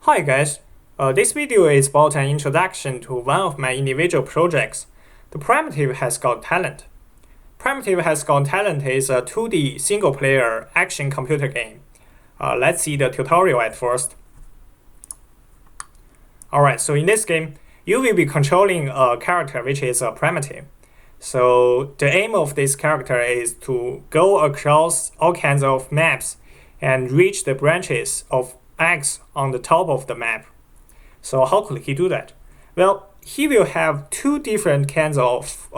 Hi guys, this video is about an introduction to one of my individual projects. The Primitive Has Got Talent. Primitive Has Got Talent is a 2D single-player action computer game. Let's see the tutorial at first. Alright, so in this game, you will be controlling a character which is a primitive. So the aim of this character is to go across all kinds of maps and reach the branches of X on the top of the map. So how could he do that? Well, he will have two different kinds of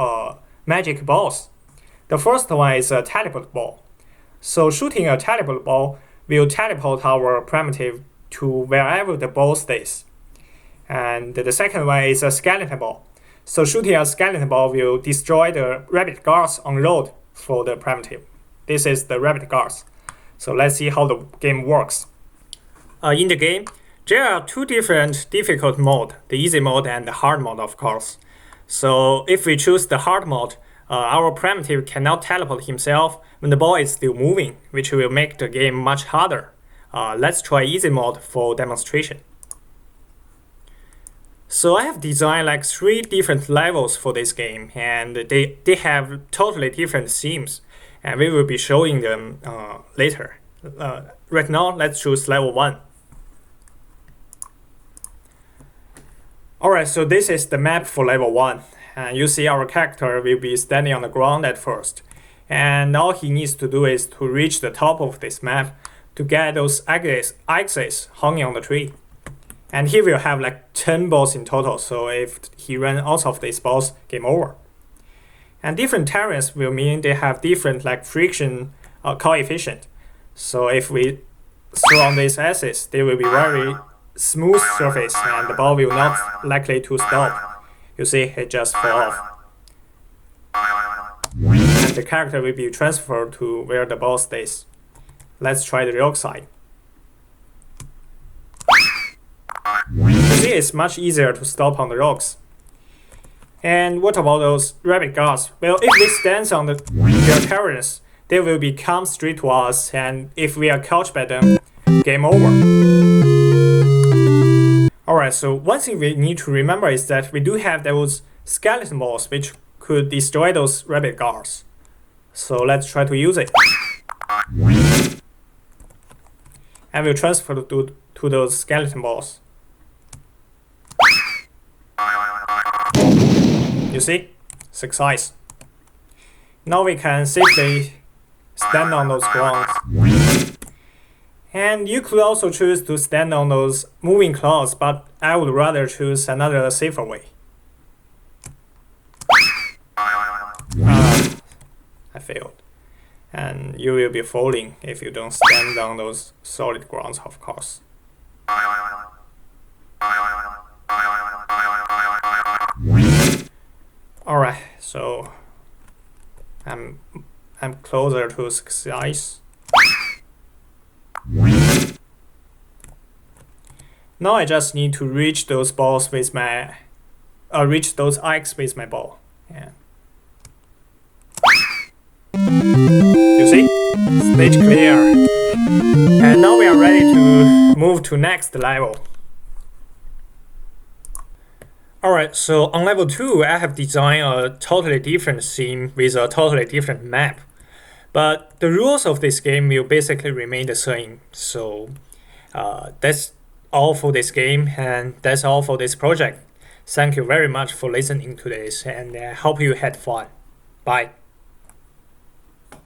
magic balls. The first one is a teleport ball. So shooting a teleport ball will teleport our primitive to wherever the ball stays. And the second one is a skeleton ball. So shooting a skeleton ball will destroy the rabbit guards on the road for the primitive. This is the rabbit guards. So let's see how the game works. In the game, there are two different difficult modes, the easy mode and the hard mode, of course. So if we choose the hard mode, our primitive cannot teleport himself when the ball is still moving, which will make the game much harder. Let's try easy mode for demonstration. So I have designed like 3 different levels for this game, and they have totally different themes, and we will be showing them later. Right now, let's choose level 1. Alright, so this is the map for level 1. And you see our character will be standing on the ground at first. And all he needs to do is to reach the top of this map to get those axes hanging on the tree. And he will have like 10 balls in total, so if he runs out of these balls, game over. And different terrains will mean they have different like friction coefficient. So if we throw on these axes, they will be very smooth surface and the ball will not likely to stop. You see, it just fall off. And the character will be transferred to where the ball stays. Let's try the rock side. You see, it's much easier to stop on the rocks. And what about those rabbit guards? Well, if we stand on their terrains, they will come straight to us, and if we are caught by them, game over. Alright, so one thing we need to remember is that we do have those skeleton balls which could destroy those rabbit guards. So let's try to use it. And we'll transfer to those skeleton balls. You see? Success. Now we can safely stand on those grounds. And you could also choose to stand on those moving clouds, but I would rather choose another safer way. I failed. And you will be falling if you don't stand on those solid grounds, of course. Alright, so I'm closer to success. Now I just need to reach those balls with my reach those eggs with my ball. Yeah. You see? Stage clear. And now we are ready to move to next level. Alright, so on level 2 I have designed a totally different theme with a totally different map. But the rules of this game will basically remain the same. So that's all for this game, and that's all for this project. Thank you very much for listening to this, and I hope you had fun. Bye.